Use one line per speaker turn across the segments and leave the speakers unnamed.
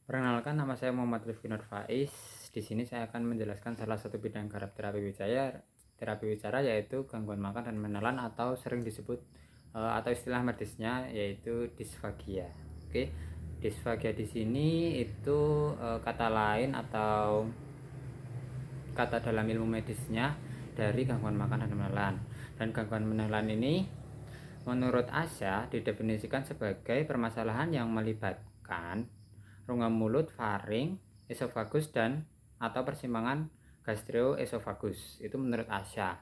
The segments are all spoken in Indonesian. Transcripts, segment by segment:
Perkenalkan, nama saya Muhammad Rifki Nur Faiz. Di sini saya akan menjelaskan salah satu bidang garap terapi bicara yaitu gangguan makan dan menelan atau sering disebut atau istilah medisnya yaitu disfagia. Oke, disfagia di sini itu kata lain atau kata dalam ilmu medisnya dari gangguan makan dan menelan. Dan gangguan menelan ini menurut Asya didefinisikan sebagai permasalahan yang melibatkan rongga mulut, faring, esofagus dan atau persimpangan gastroesofagus. Itu menurut Asya.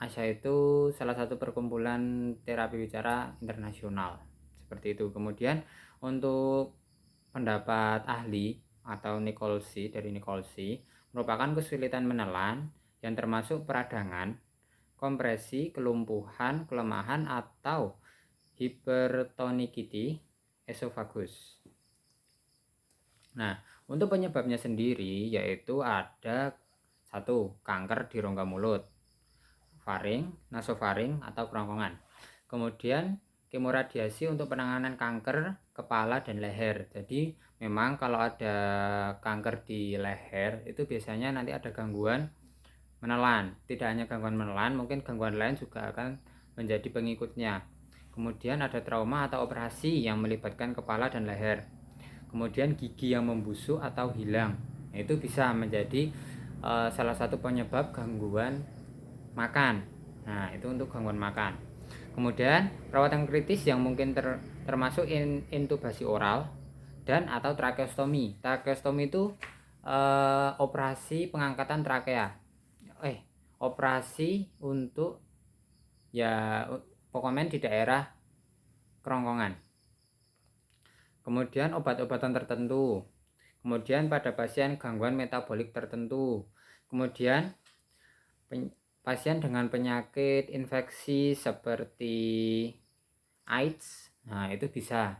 Asya itu salah satu perkumpulan terapi bicara internasional. Seperti itu. Kemudian untuk pendapat ahli atau Nicolsi dari Nicolsi merupakan kesulitan menelan yang termasuk peradangan, kompresi, kelumpuhan, kelemahan atau hipertonikiti esofagus. Nah, untuk penyebabnya sendiri yaitu ada satu, kanker di rongga mulut, faring, nasofaring atau kerongkongan. Kemudian kemoradiasi untuk penanganan kanker kepala dan leher. Jadi memang kalau ada kanker di leher itu biasanya nanti ada gangguan menelan. Tidak hanya gangguan menelan, mungkin gangguan lain juga akan menjadi pengikutnya. Kemudian ada trauma atau operasi yang melibatkan kepala dan leher. Kemudian gigi yang membusuk atau hilang, itu bisa menjadi salah satu penyebab gangguan makan. Nah, itu untuk gangguan makan. Kemudian perawatan kritis yang mungkin termasuk intubasi oral dan atau tracheostomi. Tracheostomi itu operasi pengangkatan trakea. Operasi untuk ya pokoknya di daerah kerongkongan. Kemudian obat-obatan tertentu. Kemudian pada pasien gangguan metabolik tertentu. Kemudian pasien dengan penyakit infeksi seperti AIDS, nah itu bisa.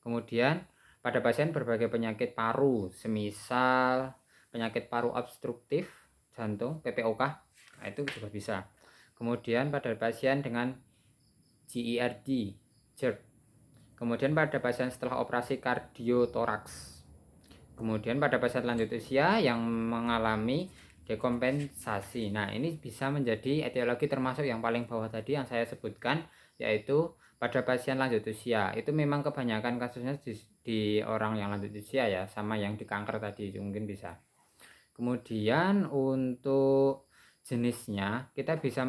Kemudian pada pasien berbagai penyakit paru, semisal penyakit paru obstruktif jantung PPOK, nah itu juga bisa. Kemudian pada pasien dengan GERD, GERD. Kemudian pada pasien setelah operasi kardiotoraks. Kemudian pada pasien lanjut usia yang mengalami dekompensasi. Nah, ini bisa menjadi etiologi termasuk yang paling bawah tadi yang saya sebutkan, yaitu pada pasien lanjut usia. Itu memang kebanyakan kasusnya di orang yang lanjut usia ya, sama yang di kanker tadi mungkin bisa. Kemudian untuk jenisnya kita bisa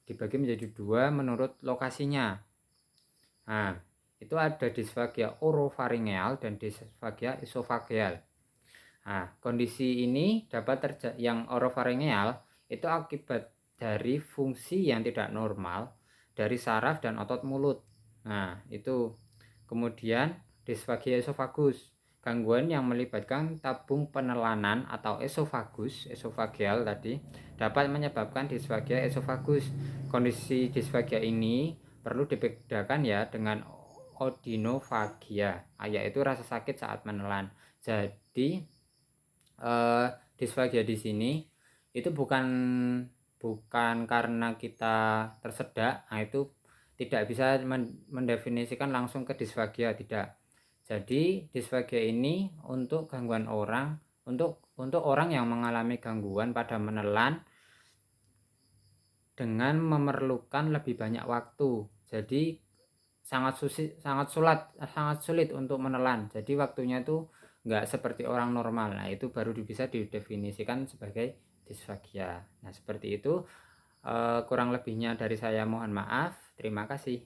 dibagi menjadi dua menurut lokasinya. Nah, itu ada disfagia orofaringeal dan disfagia esofageal. Nah, kondisi ini dapat yang orofaringeal itu akibat dari fungsi yang tidak normal dari saraf dan otot mulut. Nah, itu. Kemudian disfagia esofagus, gangguan yang melibatkan tabung penelanan atau esofageal tadi dapat menyebabkan disfagia esofagus. Kondisi disfagia ini perlu dibedakan ya dengan odinofagia, yaitu rasa sakit saat menelan. Jadi disfagia di sini itu bukan karena kita tersedak, nah itu tidak bisa mendefinisikan langsung ke disfagia, tidak. Jadi disfagia ini untuk gangguan untuk orang yang mengalami gangguan pada menelan dengan memerlukan lebih banyak waktu. Jadi sangat sulit untuk menelan. Jadi waktunya itu enggak seperti orang normal. Nah, itu baru bisa didefinisikan sebagai disfagia. Nah, seperti itu. Kurang lebihnya dari saya mohon maaf. Terima kasih.